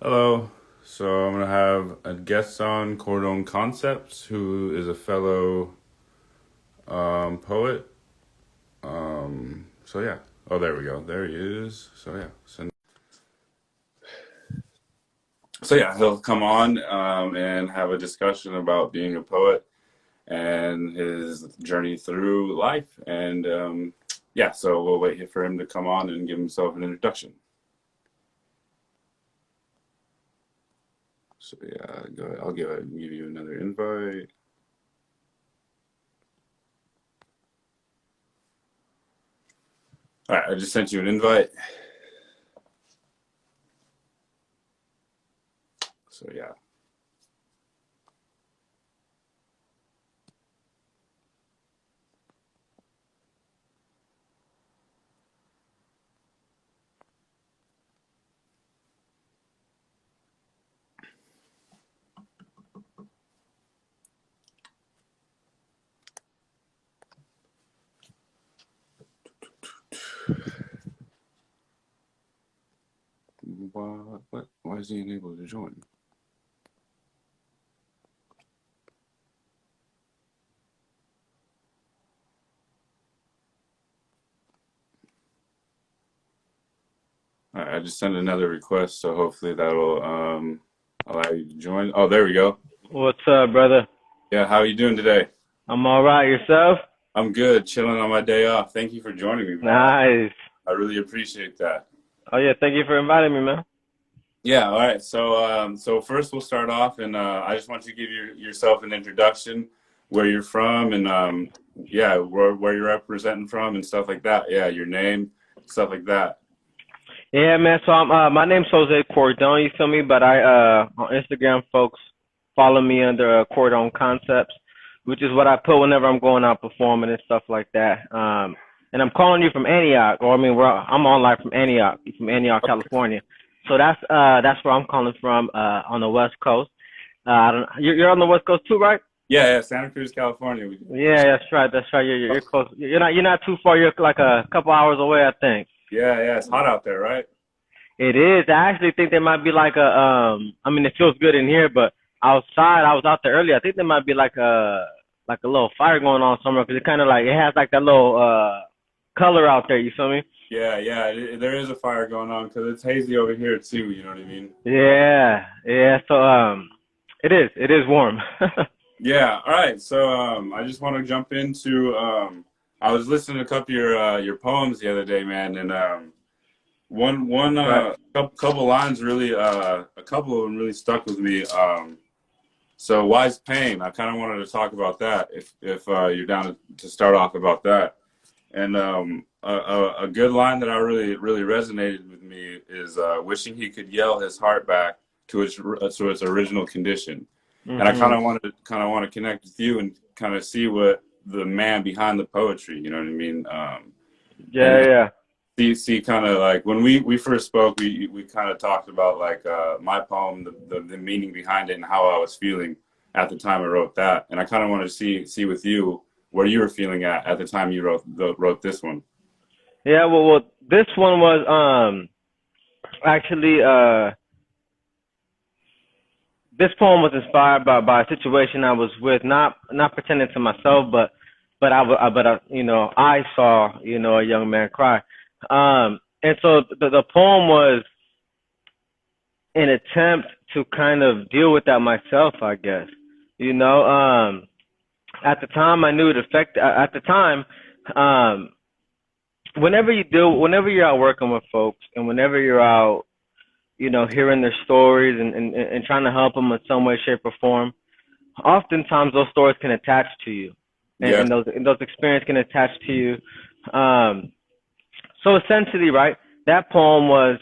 Hello. So I'm gonna have a guest on Cordon Concepts, who is a fellow poet. So yeah. Oh, there we go. There he is. So yeah. So yeah, he'll come on and have a discussion about being a poet and his journey through life. And yeah, so we'll wait for him to come on and give himself an introduction. So yeah, go ahead. I'll give you another invite. All right, I just sent you an invite. So yeah. What? Why is he unable to join? All right, I just sent another request, so hopefully that'll allow you to join. Oh, there we go. What's up, brother? Yeah, how are you doing today? I'm all right. Yourself? I'm good, chilling on my day off. Thank you for joining me, man. Nice. I really appreciate that. Oh yeah, thank you for inviting me, man. Yeah, all right. So first we'll start off, and I just want you to give yourself an introduction, where you're from, and yeah, where you're representing from, and stuff like that. Yeah, your name, stuff like that. Yeah, man. So my name's Jose Cordon. You feel me? But I on Instagram, folks follow me under Cordon Concepts, which is what I put whenever I'm going out performing and stuff like that. And I'm calling you from Antioch, or I mean, I'm online from Antioch, California. So that's where I'm calling from on the West Coast. I don't. You're on the West Coast too, right? Yeah, Santa Cruz, California. Yeah, that's right. That's right. You're close. You're not too far. You're like a couple hours away, I think. Yeah, it's hot out there, right? It is. I actually think there might be like a I mean, it feels good in here, but outside, I was out there earlier. I think there might be like a little fire going on somewhere because it kind of like it has like that little color out there. You feel me? Yeah. There is a fire going on because it's hazy over here too. You know what I mean? Yeah, yeah. So it is. It is warm. Yeah. All right. So I just want to jump into. I was listening to a couple of your poems the other day, man, and one Right. couple lines really a couple of them really stuck with me. So wise pain. I kind of wanted to talk about that if you're down to start off about that. And a good line that I really resonated with me is wishing he could yell his heart back to its original condition. And I Mhm. kind of want to connect with you and kind of see what the man behind the poetry, you know what I mean? Yeah, And yeah. see kind of like when we first spoke, we kind of talked about like my poem, the meaning behind it, and how I was feeling at the time I wrote that. And I kind of wanted to see with you where you were feeling at the time you wrote this one. Yeah. Well, this one was actually this poem was inspired by a situation I was with, not pretending to myself, but I saw a young man cry, and so the poem was an attempt to kind of deal with that myself, I guess. You know, at the time I knew it affected. At the time, um, whenever you're out working with folks, and whenever you're out hearing their stories and trying to help them in some way, shape, or form, oftentimes those stories can attach to you, Yeah, and those experiences can attach to you. Um, so essentially, right, that poem was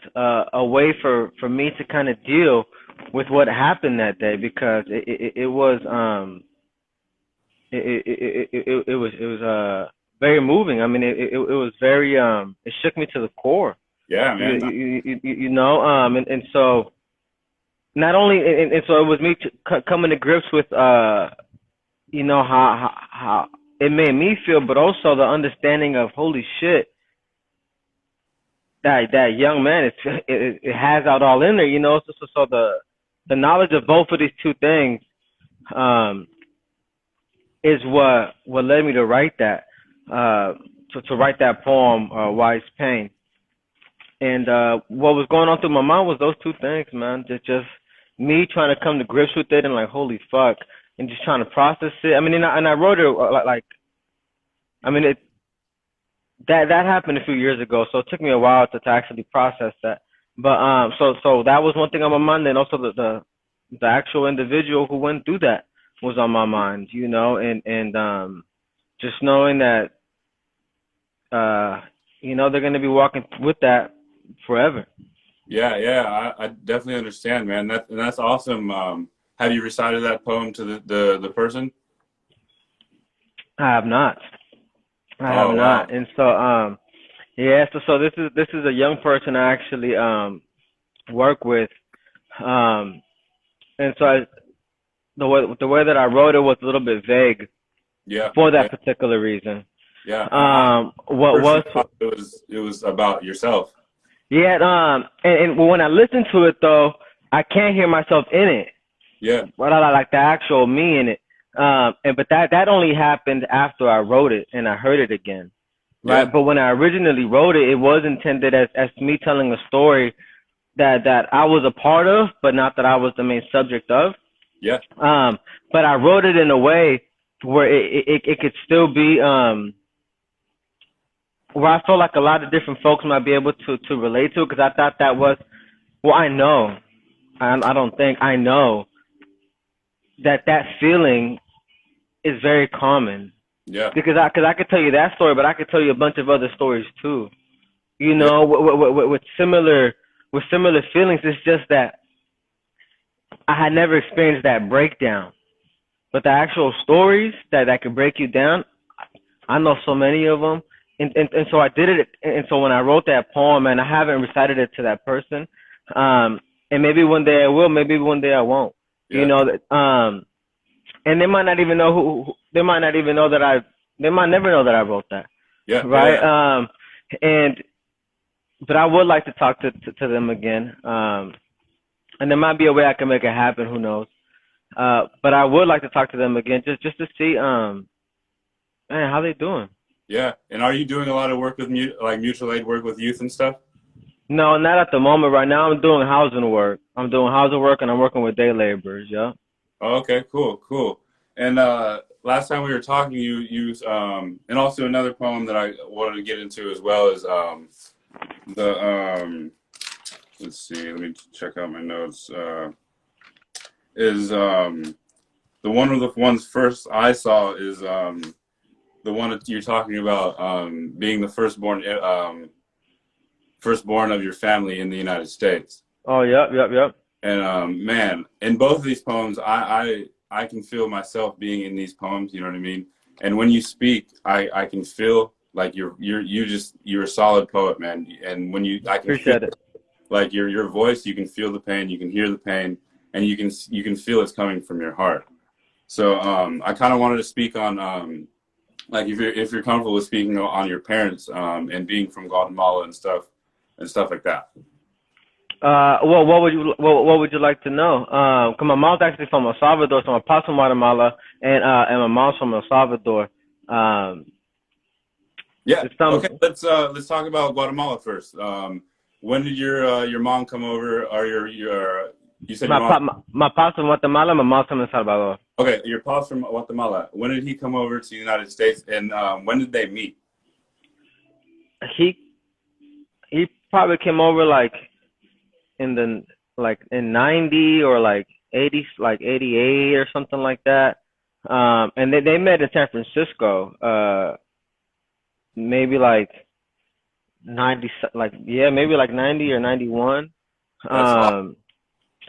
a way for me to kind of deal with what happened that day because it was very moving. I mean, it was very it shook me to the core. yeah, You man. you you know and so not only and so it was me coming to grips with how it made me feel, but also the understanding of holy shit, that young man, it has that all in there, you know. So the knowledge of both of these two things um, is what led me to write that to write that poem, Wise Pain. And what was going on through my mind was those two things, man. Just me trying to come to grips with it and like, holy fuck, and just trying to process it. I mean, and I wrote it like I mean, that happened a few years ago, so it took me a while to actually process that. But so that was one thing on my mind, and also the actual individual who went through that was on my mind, you know, and just knowing that you know, they're gonna be walking with that forever. Yeah, yeah, I definitely understand, man. That's awesome. Have you recited that poem to the person? I have not. I have Oh, wow. not. And so yeah, so this is a young person I actually work with. Um and so the way that I wrote it was a little bit vague Yeah, for yeah, that particular reason. yeah. I What personally was thought it was about yourself. yeah, and when I listen to it though, I can't hear myself in it. Yeah, But I like the actual me in it. And but that only happened after I wrote it and I heard it again. Right. yeah, But when I originally wrote it, it was intended as me telling a story that I was a part of, but not that I was the main subject of. yeah, Um, but I wrote it in a way where it could still be where I felt like a lot of different folks might be able to relate to, because I thought that was, well, I know, I don't think I know that feeling is very common, yeah, because I could tell you that story, but I could tell you a bunch of other stories too. You yeah, know, with similar feelings. It's just that I had never experienced that breakdown, but the actual stories that could break you down, I know so many of them. And so I did it. And so when I wrote that poem, and I haven't recited it to that person, and maybe one day I will, maybe one day I won't. You yeah, know that, and they might not even know they might not even know that they might never know that I wrote that, yeah, right? yeah. And but I would like to talk to them again, and there might be a way I can make it happen. Who knows? But I would like to talk to them again, just to see, man, how they doing. Yeah. And are you doing a lot of work with like mutual aid work with youth and stuff? No, not at the moment. Right now, I'm doing housing work. I'm doing housing work, and I'm working with day laborers. Yeah. Oh, okay, cool, cool. And last time we were talking, you used and also another poem that I wanted to get into as well is the let's see, let me check out my notes. Is the one of the ones first I saw is the one that you're talking about being the firstborn of your family in the United States. Oh, yep. And man, in both of these poems, I can feel myself being in these poems. You know what I mean? And when you speak, I can feel like you're a solid poet, man. And when I can feel Appreciate it. like your voice, you can feel the pain, you can hear the pain, and you can feel it's coming from your heart. So I kind of wanted to speak on like if you're comfortable with speaking on your parents and being from Guatemala and stuff like that. Well, what would you like to know? 'Cause my mom's actually from El Salvador, so my pop's from Guatemala, and my mom's from El Salvador. Yeah. It's some Okay. Let's talk about Guatemala first. When did your mom come over? Or your you said your mom? my pop's from Guatemala, my mom's from El Salvador. Okay, your pop's from Guatemala. When did he come over to the United States, and when did they meet? He he probably came over like in 90 or like 80, like 88 or something like that. And they met in San Francisco. Maybe like 90, like yeah, maybe like 90 or 91. That's awesome.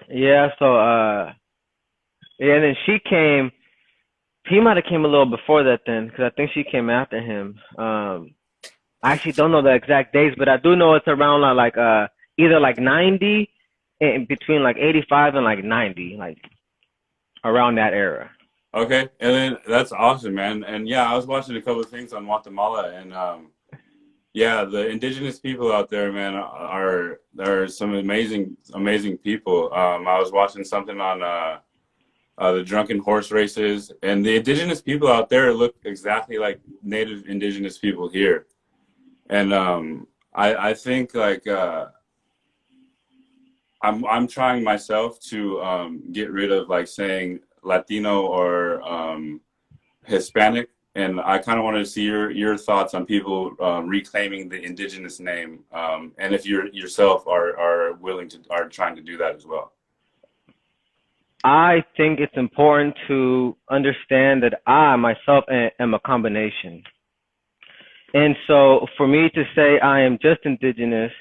Yeah, so yeah, and then she came. He might have came a little before that then, because I think she came after him. I actually don't know the exact days, but I do know it's around like either like 90 and between like 85 and like 90, like around that era. Okay, and then that's awesome, man. And yeah, I was watching a couple of things on Guatemala, and Yeah, the indigenous people out there, man, are some amazing people. I was watching something on the drunken horse races, and the indigenous people out there look exactly like native indigenous people here. And I think like I'm trying myself to get rid of like saying Latino or Hispanic, and I kind of wanted to see your thoughts on people reclaiming the indigenous name, and if you yourself are willing to are trying to do that as well. I think it's important to understand that I myself am a combination. And so for me to say I am just indigenous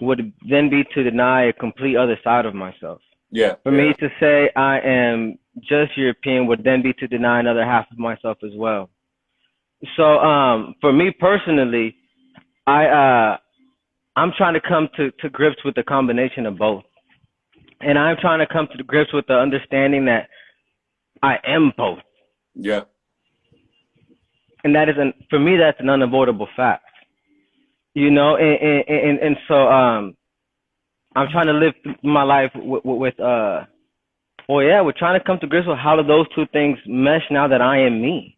would then be to deny a complete other side of myself. Yeah, For me to say I am just European would then be to deny another half of myself as well. So for me personally, I'm trying to come to grips with the combination of both. And I'm trying to come to grips with the understanding that I am both. yeah, And that is, for me, that's an unavoidable fact. You know, and so I'm trying to live my life we're trying to come to grips with how do those two things mesh now that I am me.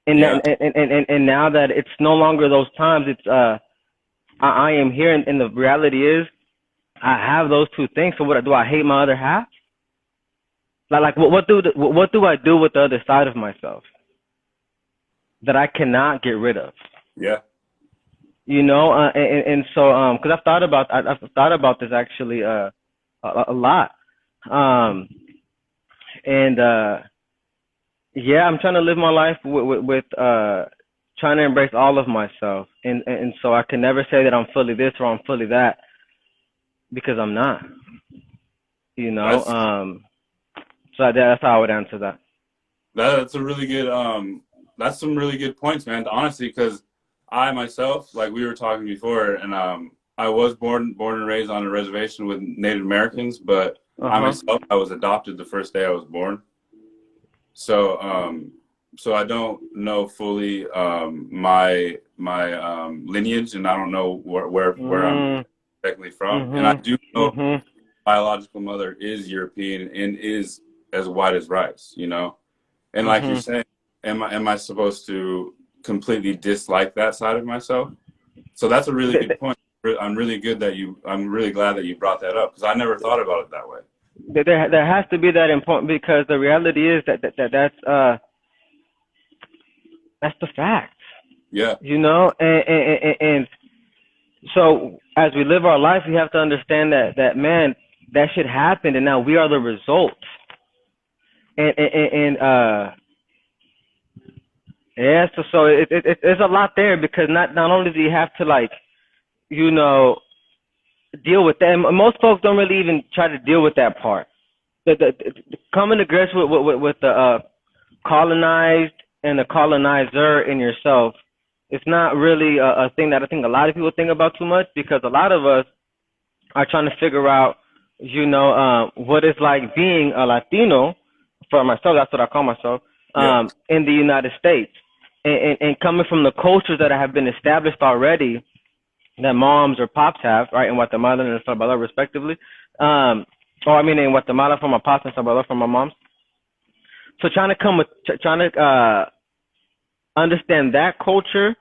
And yeah, that, and now that it's no longer those times, it's I am here, and the reality is I have those two things. So what do I hate my other half? Like what do I do with the other side of myself that I cannot get rid of? yeah. You know, and so because I've thought about this actually a lot, and yeah, I'm trying to live my life with trying to embrace all of myself, and so I can never say that I'm fully this or I'm fully that because I'm not. You know, That's so that's how I would answer that. that's a really good that's some really good points, man. Honestly, because I myself, like we were talking before, and I was born and raised on a reservation with Native Americans, but I myself I was adopted the first day I was born. So so I don't know fully my lineage, and I don't know where I'm technically from. And I do know my biological mother is European and is as white as rice, you know. And like you're saying, am I supposed to completely dislike that side of myself? So that's a really good point. I'm really glad that you brought that up because I never thought about it that way. There has to be that important because the reality is that's the fact. Yeah. You know, and so as we live our life, we have to understand that man, that shit happened, and now we are the result. And yeah, so it's a lot there because not only do you have to like, you know, deal with that. And most folks don't really even try to deal with that part. The coming to grips with the colonized and the colonizer in yourself, it's not really a thing that I think a lot of people think about too much because a lot of us are trying to figure out, you know, what it's like being a Latino. For myself, that's what I call myself, in the United States. And coming from the cultures that have been established already, that moms or pops have, right, in Guatemala and El Salvador, respectively. Or I mean, in Guatemala from my pops and Salvador from my moms. So trying to understand that culture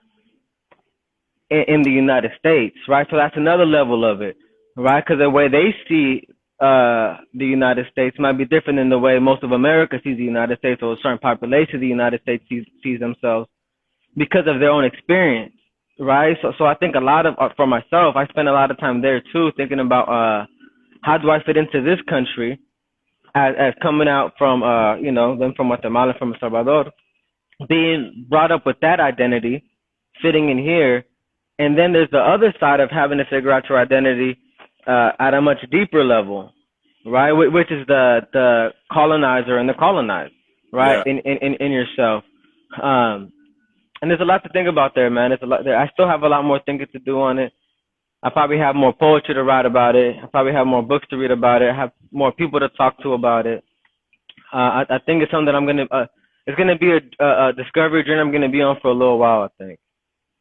in the United States, right? So that's another level of it, right? Because the way they see the United States might be different than the way most of America sees the United States or a certain population of the United States sees themselves because of their own experience. Right. So I think a lot of, for myself, I spend a lot of time there too, thinking about, how do I fit into this country as coming out from, you know, them from Guatemala, from El Salvador, being brought up with that identity, fitting in here. And then there's the other side of having to figure out your identity, at a much deeper level, right? Which is the colonizer and the colonized, right? Yeah. In yourself. And there's a lot to think about there, man. There's a lot there. I still have a lot more thinking to do on it. I probably have more poetry to write about it. I probably have more books to read about it. I have more people to talk to about it. I think it's something that it's gonna be a discovery journey I'm gonna be on for a little while, I think.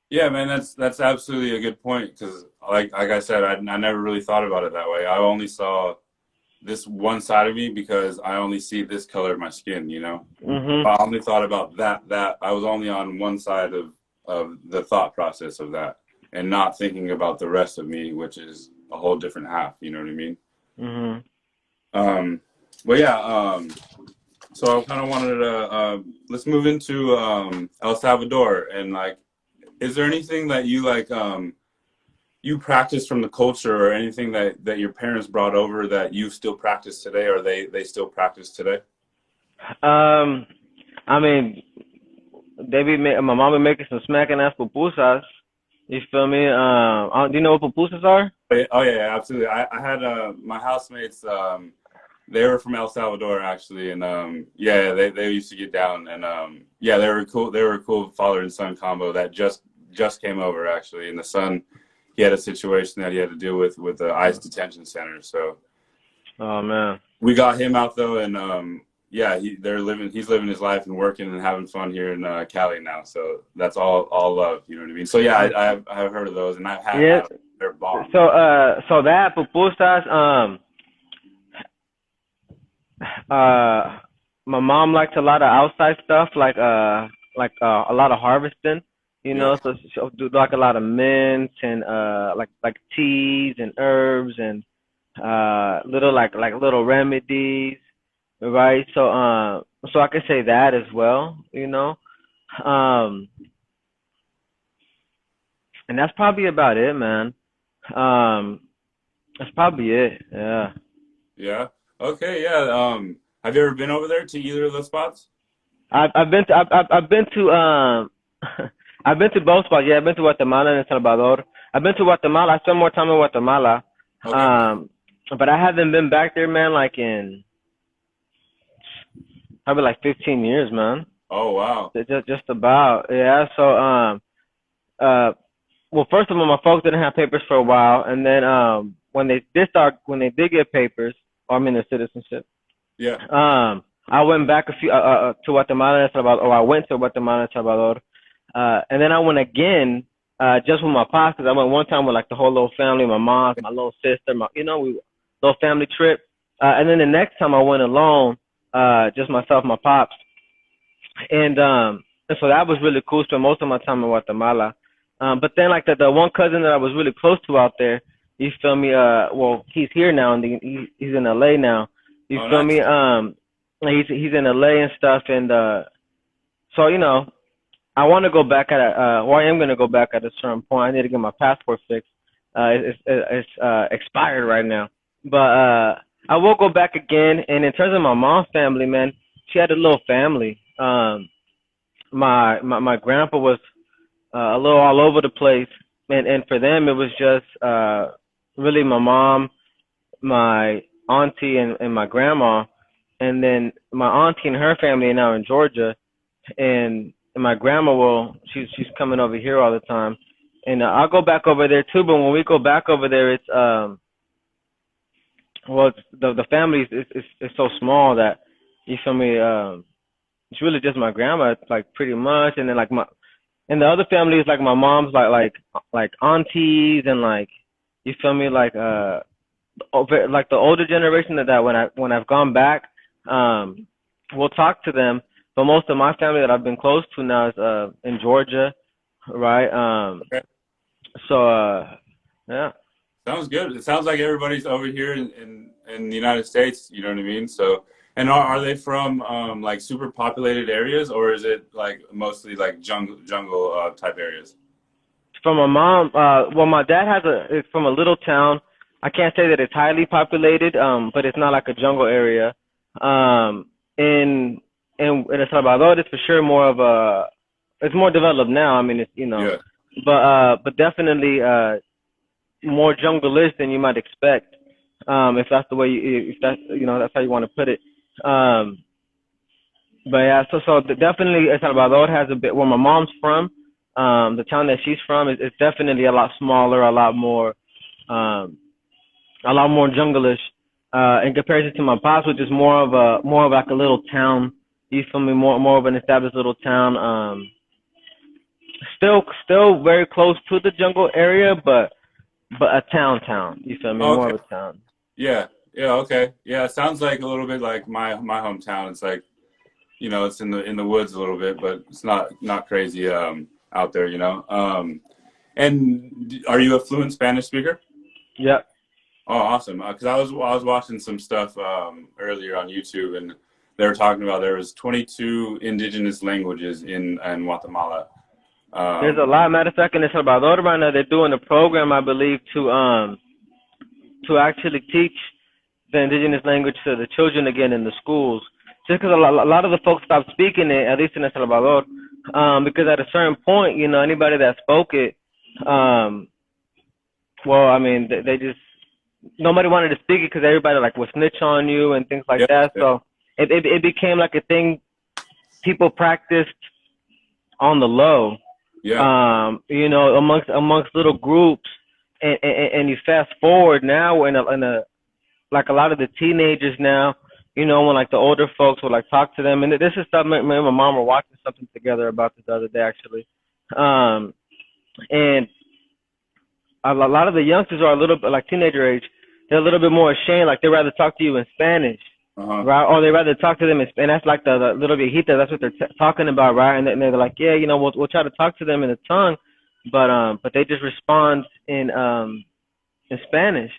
Yeah, man, that's absolutely a good point because, like I said, I never really thought about it that way. I only saw this one side of me because I only see this color of my skin, you know. Mhm. I only thought about that I was only on one side of the thought process of that, and not thinking about the rest of me, which is a whole different half. You know what I mean? Mhm. Um, but yeah, so I kind of wanted to let's move into El Salvador and like, is there anything that you like you practice from the culture or anything that your parents brought over that you still practice today or they still practice today? Um, I mean, my mom be making some smacking ass pupusas. You feel me? Do you know what pupusas are? Oh yeah, yeah, absolutely. I had my housemates. They were from El Salvador actually, and yeah, they used to get down, and yeah, they were cool. They were a cool father and son combo that just came over actually, and the son, he had a situation that he had to deal with the ICE detention center, so Oh man. we got him out though, and yeah, he's living his life and working and having fun here in Cali now, so that's all love, you know what I mean? So yeah, I've heard of those, and I've Yeah. had their bomb. So that pupusas, uh, my mom liked a lot of outside stuff, a lot of harvesting, you Yeah. know. So she'll do like a lot of mint and like teas and herbs and little like little remedies, right? So I could say that as well, you know. Um, and that's probably about it, man. Um, that's probably it. Yeah. Yeah. Okay. Yeah. Have you ever been over there to either of those spots? I've been to I've been to both spots. Yeah, I've been to Guatemala and Salvador. I've been to Guatemala. I spent more time in Guatemala. Okay. Um, but I haven't been back there, man. Like in probably like 15 years, man. Oh wow. Just about. Yeah. Uh, well, first of all, my folks didn't have papers for a while, and then when they did get papers, or I mean their citizenship, Yeah. I went back to Guatemala and El Salvador, or I went to Guatemala and El Salvador, and then I went again, just with my pops, because I went one time with like the whole little family, my mom, my little sister, little family trip, and then the next time I went alone, just myself, my pops, and so that was really cool. Spent most of my time in Guatemala, but then like the one cousin that I was really close to out there, you feel me? Well, he's here now, and he's in LA now. You Oh feel nice. me? He's in LA and stuff, and so you know, I want to go back at I am gonna go back at a certain point. I need to get my passport fixed. It's expired right now, but I will go back again. And in terms of my mom's family, man, she had a little family. My grandpa was a little all over the place, and for them it was just really my mom, my auntie, and my grandma, and then my auntie and her family are now in Georgia, and my grandma she's coming over here all the time, and I'll go back over there too. But when we go back over there, it's the family is so small that you feel me. It's really just my grandma, like pretty much, and then like and the other family is like my mom's like aunties and like you feel me like the older generation that when I've gone back, um, we'll talk to them. But most of my family that I've been close to now is in Georgia, right? Okay. So yeah. Sounds good. It sounds like everybody's over here in the United States. You know what I mean? So, and are they from like super populated areas or is it like mostly like jungle type areas? From my mom, well, my dad is from a little town. I can't say that it's highly populated, but it's not like a jungle area. Um, in in El Salvador, it's for sure more of a, it's more developed now. I mean, it's Yeah. but definitely more jungle-ish than you might expect. If that's the way if that's that's how you want to put it. Um, but yeah, definitely El Salvador has a bit where my mom's from. The town that she's from is definitely a lot smaller, um, a lot more jungle-ish, in comparison to my pops, which is more of like a little town. You feel me? More of an established little town. Still very close to the jungle area, but a town. You feel me? More Okay. of a town. Yeah. Yeah. Okay. Yeah. It sounds like a little bit like my hometown. It's like, it's in the woods a little bit, but it's not crazy out there. And are you a fluent Spanish speaker? Yep. Oh, awesome. Because I was watching some stuff earlier on YouTube, and they were talking about there was 22 indigenous languages in Guatemala. There's a lot. Matter of fact, in El Salvador right now, they're doing a program, I believe, to actually teach the indigenous language to the children again in the schools. Just because a lot of the folks stopped speaking it, at least in El Salvador, because at a certain point, anybody that spoke it, well, I mean, they just nobody wanted to speak it because everybody like would snitch on you and things like Yeah, that. yeah, So it became like a thing people practiced on the low, yeah, amongst little groups, and you fast forward now in a like a lot of the teenagers now, when like the older folks will like talk to them, and this is stuff me and my mom were watching something together about this the other day actually, and a lot of the youngsters are a little bit like teenager age. They're a little bit more ashamed, like they'd rather talk to you in Spanish, uh-huh. right? Or they'd rather talk to them in Spanish. That's like the little viejita. That's what they're talking about, right? And they're like, yeah, we'll try to talk to them in the tongue, but they just respond in Spanish,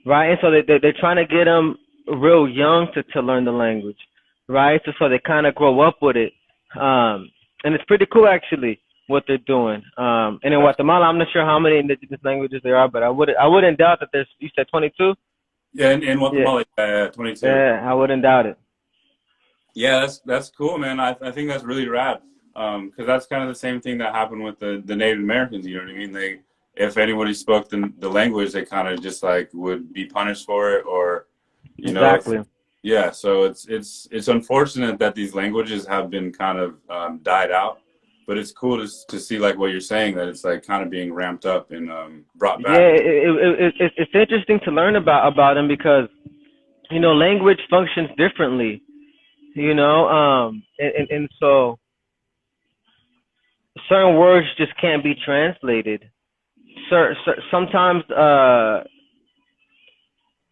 right? And so they're trying to get them real young to learn the language, right? So they kind of grow up with it, and it's pretty cool actually what they're doing. And in Guatemala, I'm not sure how many indigenous languages there are, but I wouldn't doubt that there's. You said 22? Yeah, in Yeah, Guatemala, 22. yeah, I wouldn't doubt it. Yeah, that's cool, man. I think that's really rad. Because that's kind of the same thing that happened with the Native Americans. You know what I mean? If anybody spoke the language, they kind of just like would be punished for it, or Exactly. yeah. So it's unfortunate that these languages have been kind of died out, but it's cool to see like what you're saying, that it's like kind of being ramped up and brought Yeah, back. it's interesting to learn about them because language functions differently. And so certain words just can't be translated. Sometimes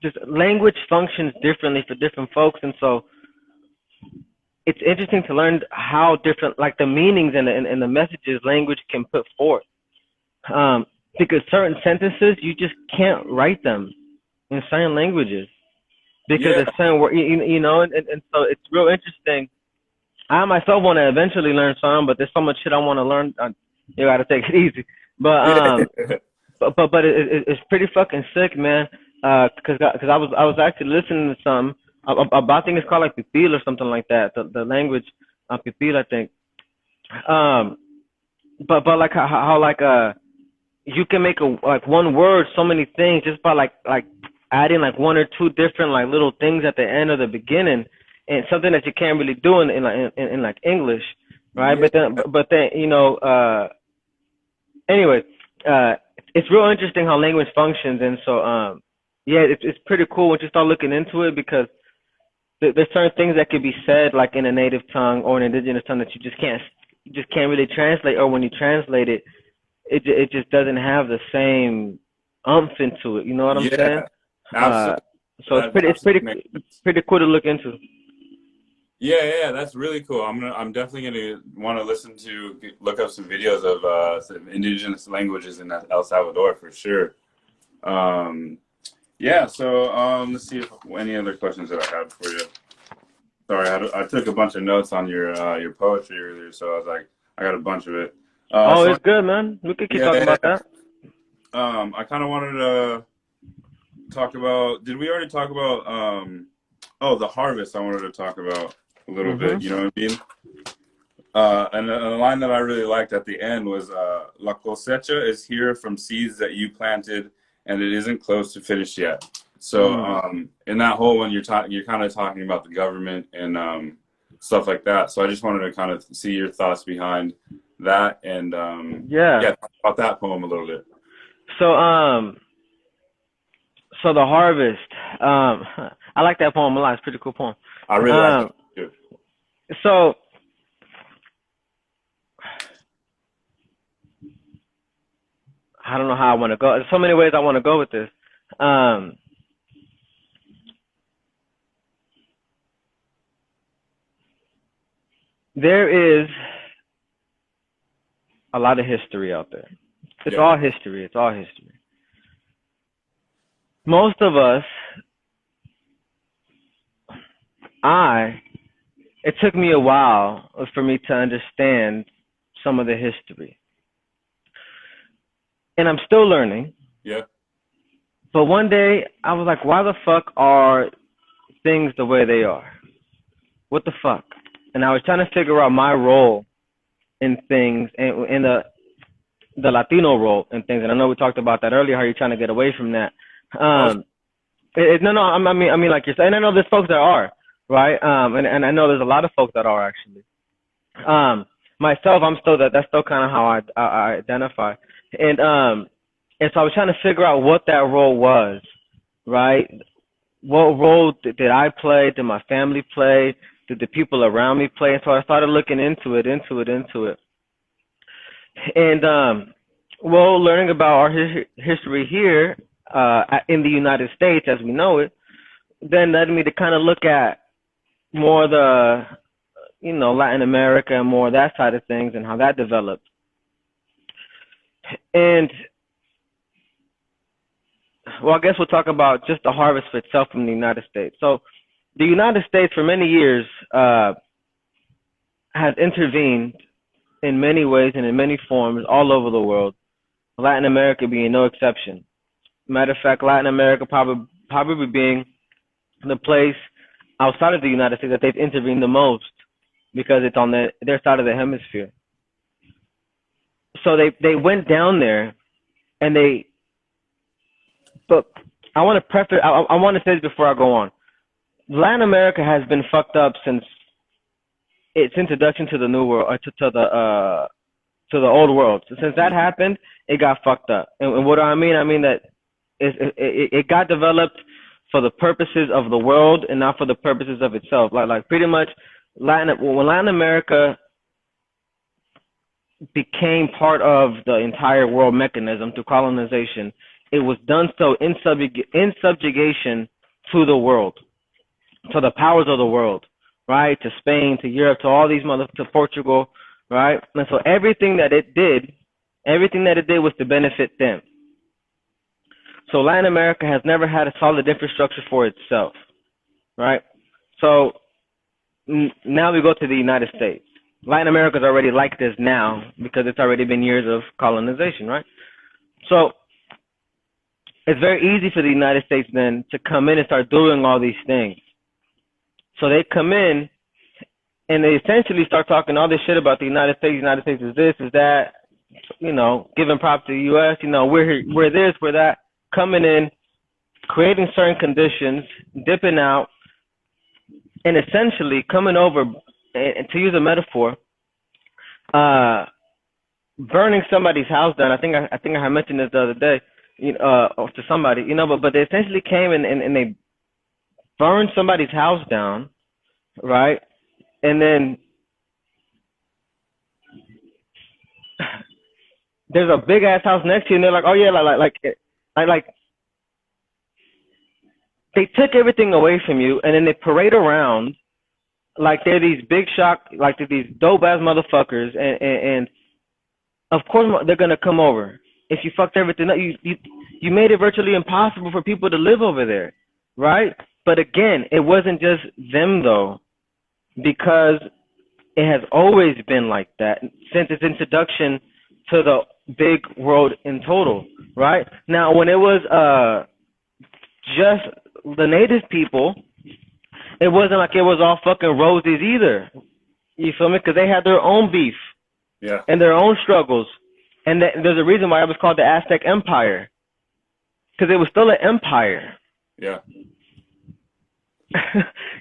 just language functions differently for different folks, and so it's interesting to learn how different, like the meanings and the messages language can put forth. Because certain sentences you just can't write them in certain languages because Yeah, there's certain word, and so it's real interesting. I myself want to eventually learn some, but there's so much shit I want to learn. You got to take it easy, but yeah. it's pretty fucking sick, man. Cause I was actually listening to some about, I think it's called like pipil or something like that. The language, pipil, I think. But like how like you can make like one word so many things just by like adding like one or two different like little things at the end or the beginning, and something that you can't really do in like English, right? Yeah, But then anyway, it's real interesting how language functions, and so yeah, it's pretty cool once you start looking into it because there's certain things that could be said like in a native tongue or an indigenous tongue that you just can't really translate, or when you translate it, it just doesn't have the same umph into it. You know what I'm saying? yeah, absolutely. So That it's absolutely makes sense. pretty cool to look into. Yeah, that's really cool. I'm definitely gonna want to look up some videos of some indigenous languages in El Salvador for sure. Um, yeah, so let's see if any other questions that I had for you. Sorry, I took a bunch of notes on your poetry earlier, so I was like, I got a bunch of it. Oh, So it's good, man. We could keep yeah, talking yeah, about that. I kind of wanted to talk about. Did we already talk about? Oh, the harvest. I wanted to talk about a little bit. Mhm. You know what I mean? And a line that I really liked at the end was, "La cosecha is here from seeds that you planted, and it isn't close to finished yet." So, Mm. in that whole one, you're kind of talking about the government and stuff like that. So, I just wanted to kind of see your thoughts behind that, and Yeah. yeah, talk about that poem a little bit. So so the harvest. I like that poem a lot. It's a pretty cool poem. I really like that Um, too. so I don't know how I want to go. There's so many ways I want to go with this. There is a lot of history out there. It's Yeah. all history. It's all history. Most of us, it took me a while for me to understand some of the history. And I'm still learning. Yeah. But one day I was like, why the fuck are things the way they are? What the fuck? And I was trying to figure out my role in things, and in the Latino role in things. And I know we talked about that earlier, how you're trying to get away from that. I mean, like you're saying, I know there's folks that are, right? And I know there's a lot of folks that are actually. Myself, I'm still that's still kind of how I identify. And so I was trying to figure out what that role was, right? What role did I play? Did my family play? Did the people around me play? And so I started looking into it. And learning about our history here in the United States as we know it, then led me to kind of look at more the, Latin America and more that side of things and how that developed. And well, I guess we'll talk about just the harvest for itself from the United States. So the United States for many years has intervened in many ways and in many forms all over the world, Latin America being no exception. Matter of fact, Latin America probably being the place outside of the United States that they've intervened the most because it's on their side of the hemisphere. So they went down there and but I want to preface, I want to say this before I go on. Latin America has been fucked up since its introduction to the new world, or to the old world. So since that happened, it got fucked up. And what do I mean? I mean that it got developed for the purposes of the world and not for the purposes of itself. Like pretty much when Latin America became part of the entire world mechanism through colonization, it was done so in subjugation to the world, to the powers of the world, right? To Spain, to Europe, to all these to Portugal, right? And so everything that it did was to benefit them. So Latin America has never had a solid infrastructure for itself, right? So now we go to the United States. Latin America is already like this now because it's already been years of colonization, right? So it's very easy for the United States then to come in and start doing all these things. So they come in and they essentially start talking all this shit about the United States. The United States is this, is that, giving props to the U.S. We're this, we're that, coming in, creating certain conditions, dipping out, and essentially coming over, and to use a metaphor, burning somebody's house down. I think I had mentioned this the other day, or to somebody, but they essentially came and they burned somebody's house down, right? And then there's a big ass house next to you, and they're like, oh yeah, like they took everything away from you, and then they parade around like they're these big shock, like they're these dope ass motherfuckers, and of course they're gonna come over. If you fucked everything up, you made it virtually impossible for people to live over there, right? But again, it wasn't just them though, because it has always been like that since its introduction to the big world in total, right? Now, when it was just the native people, it wasn't like it was all fucking roses either. You feel me? Because they had their own beef, yeah, and their own struggles. And there's a reason why it was called the Aztec Empire, because it was still an empire. Yeah.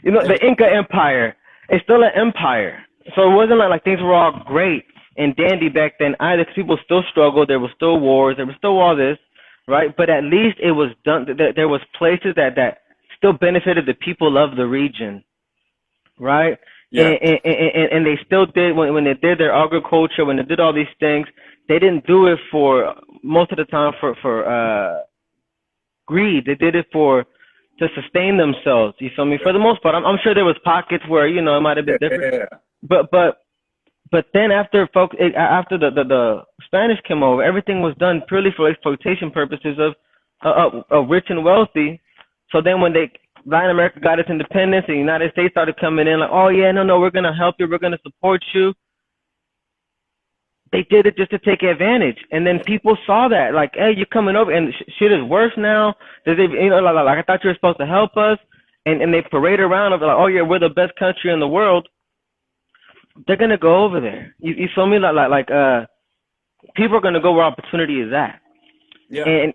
The Inca Empire, it's still an empire. So it wasn't like things were all great and dandy back then either, because people still struggled. There were still wars. There was still all this, right? But at least it was done. There was places that still benefited the people of the region, right? Yeah. And they still did, when they did their agriculture, when they did all these things, they didn't do it for most of the time for greed. They did it for to sustain themselves. You feel me? For the most part, I'm sure there was pockets where it might have been different. But then after after the Spanish came over, everything was done purely for exploitation purposes of rich and wealthy. So then when Latin America got its independence, and the United States started coming in like, oh yeah, no, we're gonna help you, we're gonna support you. They did it just to take advantage, and then people saw that, like, hey, you're coming over, and shit is worse now. Like I thought you were supposed to help us, and they parade around of like, oh yeah, we're the best country in the world. They're gonna go over there. You feel me? Like people are gonna go where opportunity is at. Yeah. And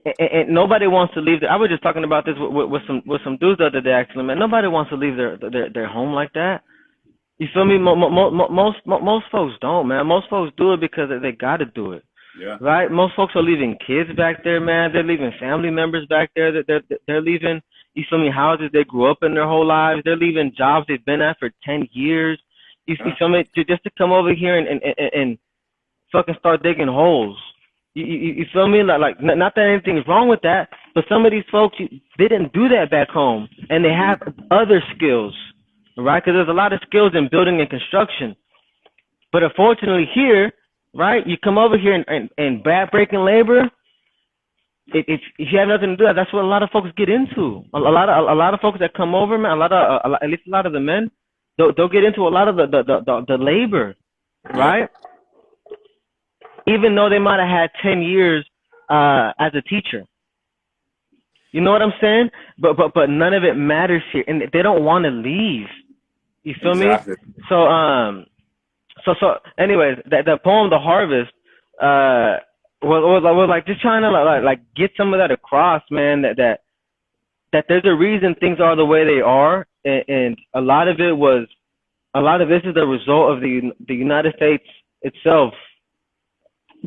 nobody wants to leave. I was just talking about this with some dudes the other day, actually, man. Nobody wants to leave their home like that. You feel me? Most folks don't, man. Most folks do it because they got to do it. Yeah. Right? Most folks are leaving kids back there, man. They're leaving family members back there. They're leaving, you feel me, houses they grew up in their whole lives. They're leaving jobs they've been at for 10 years. You feel me? Just to come over here and fucking start digging holes. You feel me? Like not that anything's wrong with that, but some of these folks, they didn't do that back home, and they have other skills, right? Because there's a lot of skills in building and construction. But unfortunately here, right, you come over here and back-breaking labor, if you have nothing to do, that's what a lot of folks get into. A lot of folks that come over, man, at least a lot of the men, they'll get into a lot of the labor, right? Even though they might have had 10 years as a teacher. You know what I'm saying? But none of it matters here, and they don't want to leave. You feel Exactly. me? So anyways, the poem The Harvest was like just trying to like get some of that across, man, that there's a reason things are the way they are, and a lot of this is the result of the United States itself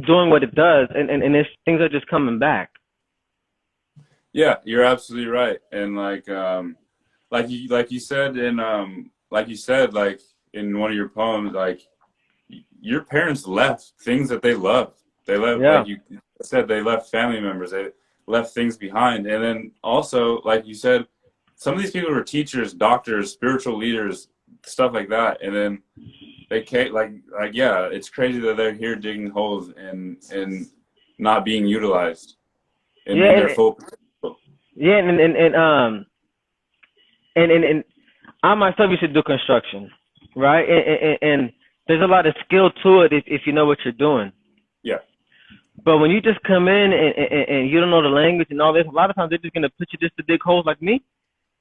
doing what it does, and things are just coming back. Yeah, you're absolutely right. And like you said in one of your poems, like your parents left things that they loved. They left, like you said, they left family members. They left things behind. And then also, like you said, some of these people were teachers, doctors, spiritual leaders, stuff like that. And then they can't, it's crazy that they're here digging holes and not being utilized in their full potential. Yeah, and I myself used to do construction, right? And there's a lot of skill to it if you know what you're doing. Yeah. But when you just come in and you don't know the language and all this, a lot of times they're just gonna put you just to dig holes like me,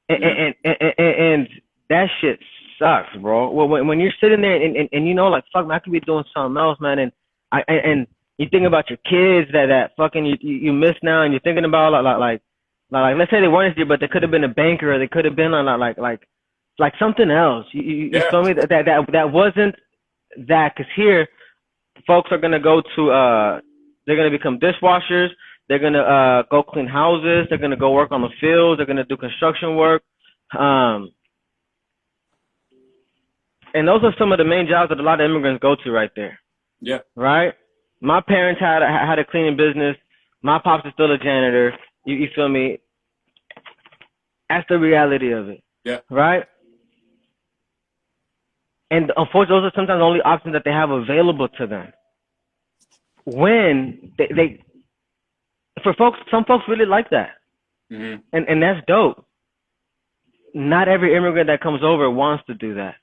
and that shit sucks, bro. Well, when you're sitting there and you know, like, fuck, man, I could be doing something else, man, and you think about your kids that fucking you miss now, and you're thinking about like let's say they weren't here, but they could have been a banker, or they could have been like something else. You feel me? That wasn't that, because here folks are gonna go to they're gonna become dishwashers. They're gonna go clean houses. They're gonna go work on the fields. They're gonna do construction work. And those are some of the main jobs that a lot of immigrants go to right there. Yeah. Right? My parents had a cleaning business. My pops is still a janitor. You feel me? That's the reality of it. Yeah. Right? And unfortunately, those are sometimes the only options that they have available to them. When some folks really like that. Mm-hmm. And that's dope. Not every immigrant that comes over wants to do that.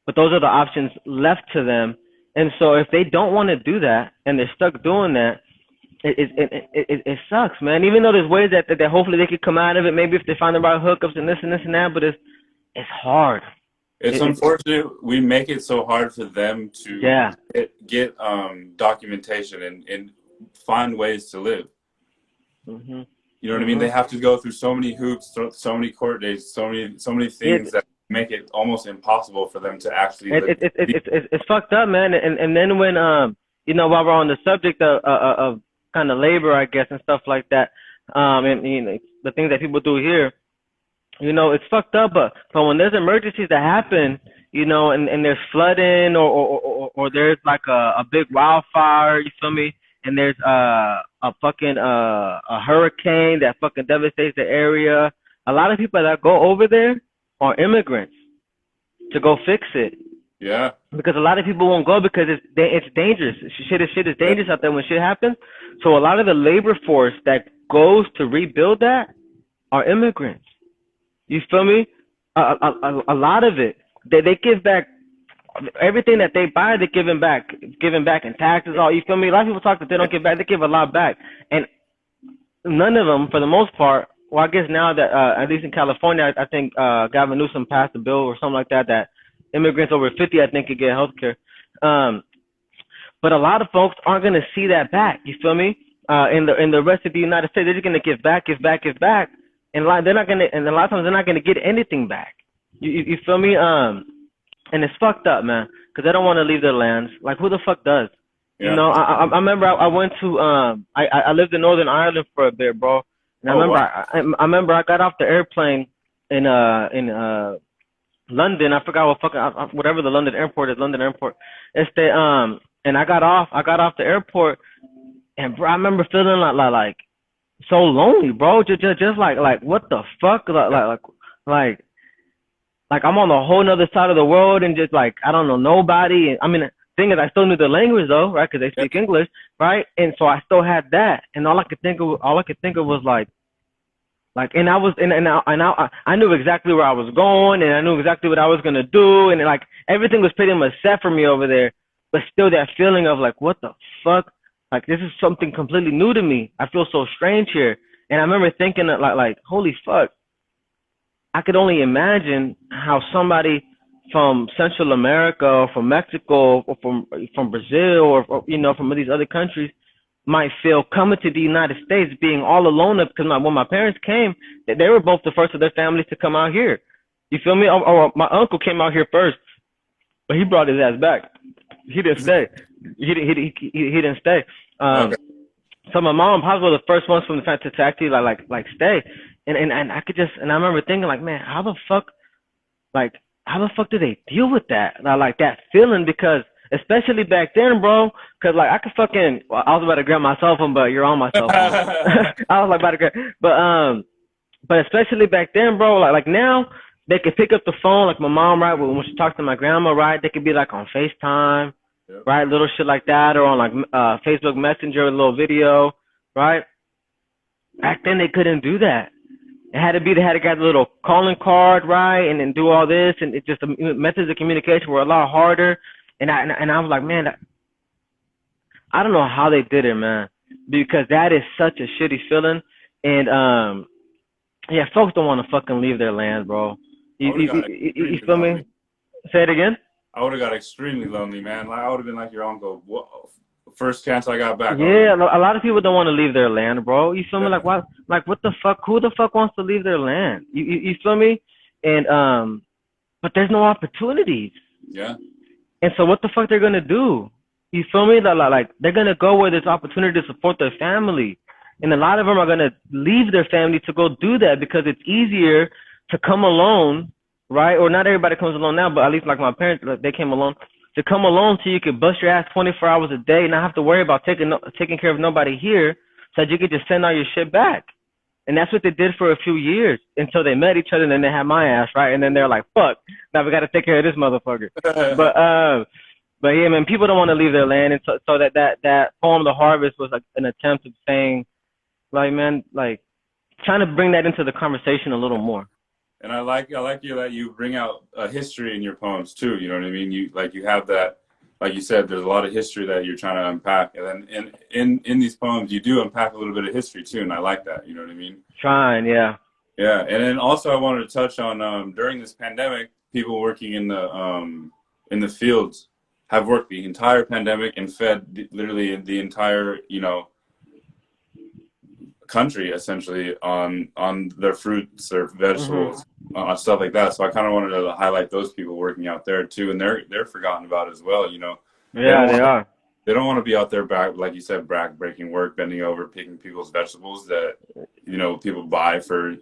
But those are the options left to them. And so if they don't want to do that and they're stuck doing that, it sucks, man. Even though there's ways that hopefully they could come out of it, maybe if they find the right hookups and this and this and that, but it's hard. It's unfortunate we make it so hard for them to get documentation and find ways to live. Mm-hmm. You know what I mean? They have to go through so many hoops, so many court dates, so many things that make it almost impossible for them to actually live. It's fucked up, man. And then when while we're on the subject of kind of labor, I guess, and stuff like that, and the things that people do here, it's fucked up. But when there's emergencies that happen, and there's flooding or there's like a big wildfire, you feel me? and there's a fucking a hurricane that fucking devastates the area. A lot of people that go over there are immigrants to go fix it. Yeah. Because a lot of people won't go because it's dangerous. Shit is dangerous out there when shit happens. So a lot of the labor force that goes to rebuild that are immigrants. You feel me? A lot of it. They give back everything that they buy. They're giving back in taxes. All, you feel me? A lot of people talk that they don't give back. They give a lot back, and none of them, for the most part. Well, I guess now that at least in California, I think Gavin Newsom passed a bill or something like that that immigrants over 50, I think, could get health care. But a lot of folks aren't gonna see that back. You feel me? In the rest of the United States, they're just gonna give back, and they're not gonna, and a lot of times they're not gonna get anything back. You feel me? And it's fucked up, man, because they don't want to leave their lands. Like, who the fuck does? Yeah. You know, I remember I went to I lived in Northern Ireland for a bit, bro. And I remember I got off the airplane in London. I forgot what fucking whatever the London airport is. London airport. It's the and I got off the airport, and bro, I remember feeling like so lonely, bro. Just like what the fuck, like I'm on a whole nother side of the world, and just like I don't know nobody. And I mean, the thing is, I still knew the language though, right? Because they speak English, right? And so I still had that, and all I could think of was like, and I was, and I knew exactly where I was going, and I knew exactly what I was gonna do, and like everything was pretty much set for me over there. But still, that feeling of like, what the fuck? Like this is something completely new to me. I feel so strange here, and I remember thinking that like, holy fuck. I could only imagine how somebody from Central America or from Mexico or from Brazil or you know, from these other countries might feel coming to the United States being all alone, because when my parents came, they were both the first of their families to come out here. You feel me? Or my uncle came out here first, but he brought his ass back. He didn't stay. He didn't stay. Okay. So my mom and pops were the first ones from the family to actually like stay. And I could just, and I remember thinking like, man, how the fuck do they deal with that? Like that feeling, because especially back then, bro, cause like I could fucking, well, I was about to grab my cell phone, but you're on my cell phone. I was like about to grab, but especially back then, bro, like now they could pick up the phone, like my mom, right, when she talks to my grandma, right, they could be like on FaceTime, yep, right, little shit like that, or on like Facebook Messenger, a little video, right? Back then they couldn't do that. They had to get the little calling card, right, and then do all this, and it just, the methods of communication were a lot harder. And I was like, man, I don't know how they did it, man, because that is such a shitty feeling. And yeah, folks don't want to fucking leave their land, bro. You feel me? Say it again. I would have got extremely lonely, man. I would have been like your uncle. Whoa. First chance I got back. Yeah, a lot of people don't want to leave their land, bro. You feel me? Like what? Like what the fuck? Who the fuck wants to leave their land? You feel me? And but there's no opportunities. Yeah. And so what the fuck they're gonna do? You feel me? Like they're gonna go where there's opportunity to support their family, and a lot of them are gonna leave their family to go do that because it's easier to come alone, right? Or not everybody comes alone now, but at least like my parents, they came alone. To come alone so you could bust your ass 24 hours a day and not have to worry about taking care of nobody here, so that you could just send all your shit back. And that's what they did for a few years until they met each other, and then they had my ass, right? And then they're like, fuck, now we got to take care of this motherfucker. But yeah, man, people don't want to leave their land. And so that poem, The Harvest, was like an attempt at saying, like, man, like trying to bring that into the conversation a little more. And I like you that you bring out history in your poems too. You know what I mean? You have that, like you said, there's a lot of history that you're trying to unpack, and then in these poems you do unpack a little bit of history too, and I like that. You know what I mean? Trying, yeah. Yeah, and then also I wanted to touch on during this pandemic, people working in the fields have worked the entire pandemic and fed literally the entire, you know, country essentially on their fruits or vegetables, stuff like that. So I kind of wanted to highlight those people working out there too, and they're forgotten about as well, you know. Yeah, they are. They don't want to be out there like you said, breaking work, bending over, picking people's vegetables that, you know, people buy for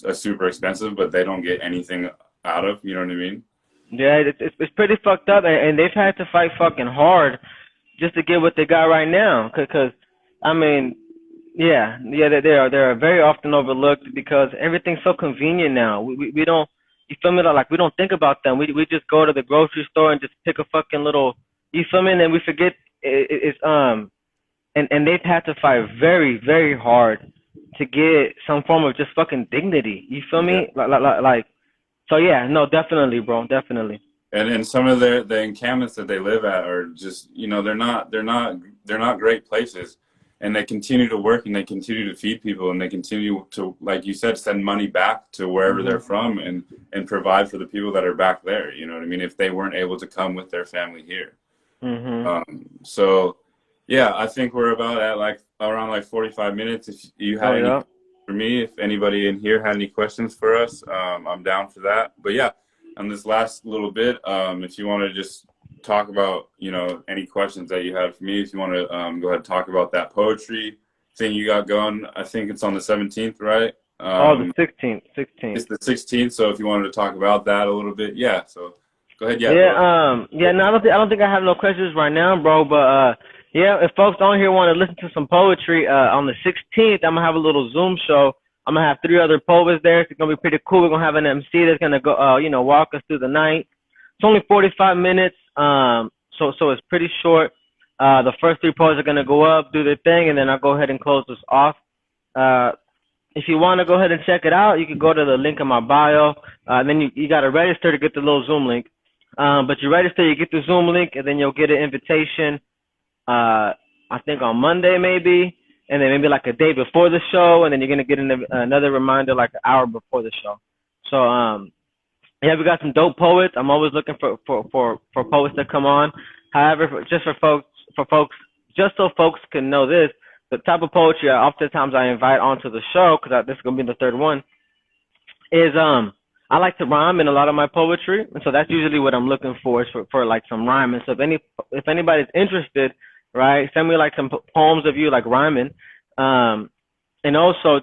a super expensive, but they don't get anything out of. You know what I mean? Yeah, it's pretty fucked up, and they've had to fight fucking hard just to get what they got right now, because I mean, yeah, they are very often overlooked because everything's so convenient now. We don't, you feel me? Like we don't think about them. We just go to the grocery store and just pick a fucking little, you feel me? And then we forget it's and they've had to fight very hard to get some form of just fucking dignity. You feel Yeah. me? Like so yeah, no, definitely, bro, definitely. And some of the encampments that they live at are just, you know, they're not great places, and they continue to work and they continue to feed people and they continue to, like you said, send money back to wherever they're Mhm. from and provide for the people that are back there. You know what I mean? If they weren't able to come with their family here. Mhm. So yeah, I think we're about at like around like 45 minutes. If you had Oh any yeah. for me, if anybody in here had any questions for us, I'm down for that. But yeah, on this last little bit, if you want to just talk about, you know, any questions that you had for me, if you want to go ahead and talk about that poetry thing you got going. I think it's on the 17th, right? Oh, the 16th, 16th. It's the 16th. So if you wanted to talk about that a little bit, yeah. So go ahead. Yeah, Yeah, go ahead. yeah, no, I don't think I have no questions right now, bro, but yeah, if folks on here want to listen to some poetry, on the 16th, I'm gonna have a little Zoom show. I'm gonna have three other poets there. It's gonna be pretty cool. We're gonna have an MC that's gonna go, walk us through the night. It's only 45 minutes, so it's pretty short. The first three poets are gonna go up, do their thing, and then I'll go ahead and close this off. Uh, if you want to go ahead and check it out, you can go to the link in my bio. Then you got to register to get the little Zoom link. But you register, you get the Zoom link, and then you'll get an invitation. I think on Monday maybe, and then maybe like a day before the show, and then you're gonna get another reminder like an hour before the show. So yeah, we got some dope poets. I'm always looking for poets to come on. However, just for folks, just so folks can know this, the type of poetry oftentimes I invite onto the show, because this is gonna be the third one, is I like to rhyme in a lot of my poetry, and so that's usually what I'm looking for is for like some rhyme. And so if anybody's interested, right, send me like some poems of you like rhyming, and also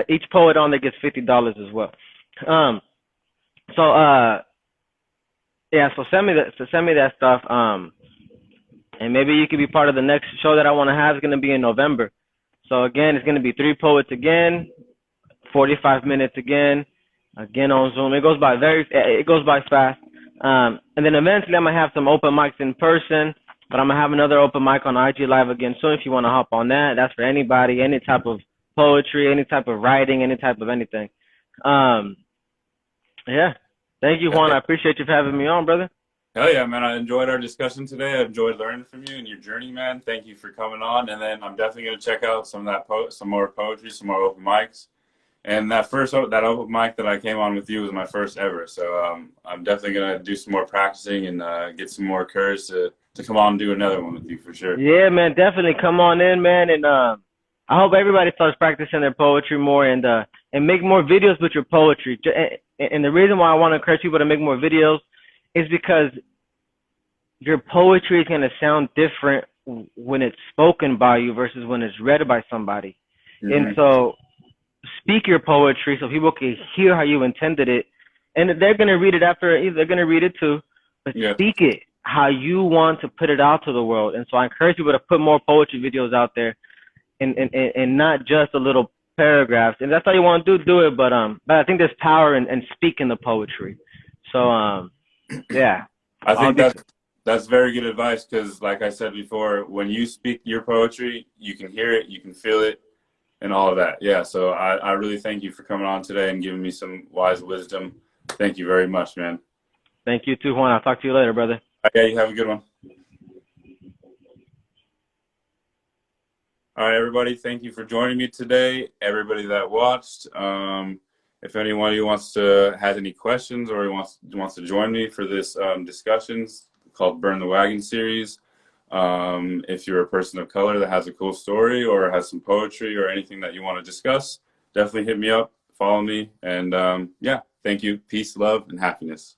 each poet on there gets $50 as well. Um, so yeah, so send me that stuff. And maybe you could be part of the next show that I want to have. Is going to be in November. So again, it's going to be three poets again, 45 minutes again on Zoom. It goes by fast. And then eventually I'm gonna have some open mics in person, but I'm gonna have another open mic on IG Live again soon. If you want to hop on that, that's for anybody, any type of poetry, any type of writing, any type of anything. Um, yeah. Thank you, Juan. I appreciate you for having me on, brother. Hell yeah, man. I enjoyed our discussion today. I enjoyed learning from you and your journey, man. Thank you for coming on. And then I'm definitely going to check out some of that some more poetry, some more open mics. And that open mic that I came on with you was my first ever. So I'm definitely going to do some more practicing and get some more courage to come on and do another one with you for sure. Yeah, man. Definitely come on in, man. And I hope everybody starts practicing their poetry more and make more videos with your poetry. And the reason why I want to encourage people to make more videos is because your poetry is going to sound different when it's spoken by you versus when it's read by somebody. Mm-hmm. And so speak your poetry so people can hear how you intended it. And they're going to read it they're going to read it too, but speak it how you want to put it out to the world. And so I encourage people to put more poetry videos out there and not just a little paragraphs. And that's all you want to do it. But I think there's power in speaking the poetry. So, yeah. I think that's very good advice because, like I said before, when you speak your poetry, you can hear it, you can feel it, and all of that. Yeah, so I really thank you for coming on today and giving me some wise wisdom. Thank you very much, man. Thank you too, Juan. I'll talk to you later, brother. Yeah, you have a good one. All right, everybody, thank you for joining me today. Everybody that watched, if anyone who has any questions or wants to join me for this discussions called Burn the Wagon series, if you're a person of color that has a cool story or has some poetry or anything that you want to discuss, definitely hit me up, follow me, and yeah, thank you. Peace, love, and happiness.